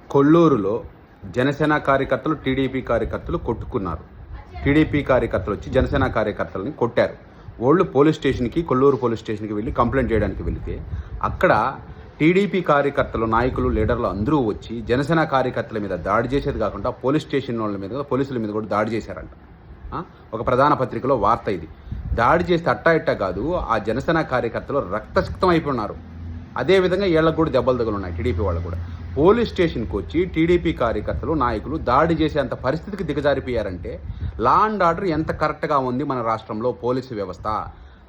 కొల్లూరులో జనసేన కార్యకర్తలు టీడీపీ కార్యకర్తలు కొట్టుకున్నారు. టీడీపీ కార్యకర్తలు వచ్చి జనసేన కార్యకర్తలని కొట్టారు. వాళ్ళు పోలీస్ స్టేషన్కి, కొల్లూరు పోలీస్ స్టేషన్కి వెళ్ళి కంప్లైంట్ చేయడానికి వెళితే అక్కడ టీడీపీ కార్యకర్తలు, నాయకులు, లీడర్లు అందరూ వచ్చి జనసేన కార్యకర్తల మీద దాడి చేసేది కాకుండా పోలీస్ స్టేషన్ వాళ్ళ మీద, పోలీసుల మీద కూడా దాడి చేశారంట. ఒక ప్రధాన పత్రికలో వార్త ఇది. దాడి చేస్తే అట్టా ఇట్టా కాదు, ఆ జనసేన కార్యకర్తలు రక్తసిక్తం అయిపోయినారు. అదేవిధంగా వీళ్ళకు కూడా దెబ్బలు తగులున్నాయి. టీడీపీ వాళ్ళు కూడా పోలీస్ స్టేషన్కి వచ్చి టీడీపీ కార్యకర్తలు, నాయకులు దాడి చేసేంత పరిస్థితికి దిగజారిపోయారంటే లా అండ్ ఆర్డర్ ఎంత కరెక్ట్గా ఉంది మన రాష్ట్రంలో పోలీసు వ్యవస్థ.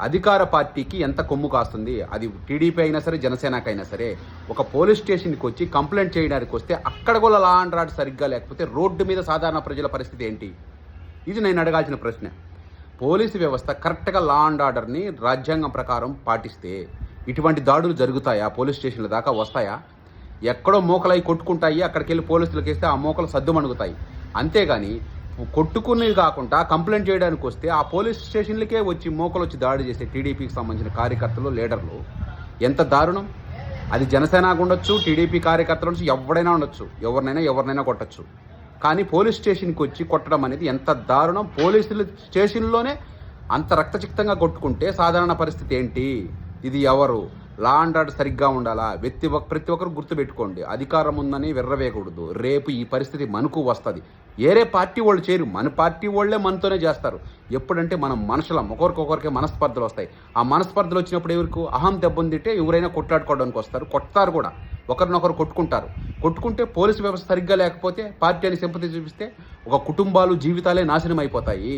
అధికార పార్టీకి ఎంత కొమ్ము కాస్తుంది. అది టీడీపీ అయినా సరే, జనసేనకైనా సరే, ఒక పోలీస్ స్టేషన్కి వచ్చి కంప్లైంట్ చేయడానికి వస్తే అక్కడ కూడా లా అండ్ ఆర్డర్ సరిగ్గా లేకపోతే రోడ్డు మీద సాధారణ ప్రజల పరిస్థితి ఏంటి? ఇది నేను అడగాల్సిన ప్రశ్న. పోలీసు వ్యవస్థ కరెక్ట్గా లా అండ్ ఆర్డర్ని రాజ్యాంగం ప్రకారం పాటిస్తే ఇటువంటి దాడులు జరుగుతాయా? పోలీస్ స్టేషన్ల దాకా వస్తాయా? ఎక్కడో మోకలై కొట్టుకుంటాయి, అక్కడికి వెళ్ళి పోలీసులకు వేస్తే ఆ మోకలు సద్దుమణుగుతాయి. అంతేగాని కొట్టుకునేది కాకుండా కంప్లైంట్ చేయడానికి వస్తే ఆ పోలీస్ స్టేషన్లకే వచ్చి మోకలు వచ్చి దాడి చేసే టీడీపీకి సంబంధించిన కార్యకర్తలు, లీడర్లు ఎంత దారుణం. అది జనసేన ఉండొచ్చు, టీడీపీ కార్యకర్తలు ఉండొచ్చు, ఎవరైనా ఉండొచ్చు, ఎవరినైనా కొట్టచ్చు. కానీ పోలీస్ స్టేషన్కి వచ్చి కొట్టడం అనేది ఎంత దారుణం. పోలీసుల స్టేషన్లోనే అంత రక్తచిక్తంగా కొట్టుకుంటే సాధారణ పరిస్థితి ఏంటి? ఇది ఎవరు? లా అండ్ ఆర్డర్ సరిగ్గా ఉండాలా? ప్రతి ఒక్కరు గుర్తుపెట్టుకోండి, అధికారం ఉందని విర్రవేయకూడదు. రేపు ఈ పరిస్థితి మనకు వస్తుంది. ఏరే పార్టీ వాళ్ళు చేయరు, మన పార్టీ వాళ్ళే మనతోనే చేస్తారు. ఎప్పుడంటే మనం మనుషులం, ఒకరికొకరికే మనస్పర్ధలు వస్తాయి. ఆ మనస్పర్ధలు వచ్చినప్పుడు ఎవరికి అహం దెబ్బొందింటే ఎవరైనా కొట్లాడుకోవడానికి వస్తారు, కొడతారు కూడా, ఒకరినొకరు కొట్టుకుంటారు. కొట్టుకుంటే పోలీసు వ్యవస్థ సరిగ్గా లేకపోతే, పార్టీ అని సింపతి చూపిస్తే ఒక కుటుంబాలు, జీవితాలే నాశనం అయిపోతాయి.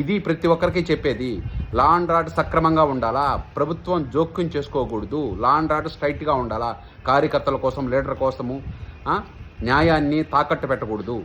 ఇది ప్రతి ఒక్కరికి చెప్పేది. లా అండ్ ఆర్డర్ సక్రమంగా ఉండాలా, ప్రభుత్వం జోక్యం చేసుకోకూడదు. లా అండ్ ఆర్డర్ స్ట్రైట్గా ఉండాలా. కార్యకర్తల కోసం, లీడర్ కోసము న్యాయాన్ని తాకట్టు పెట్టకూడదు.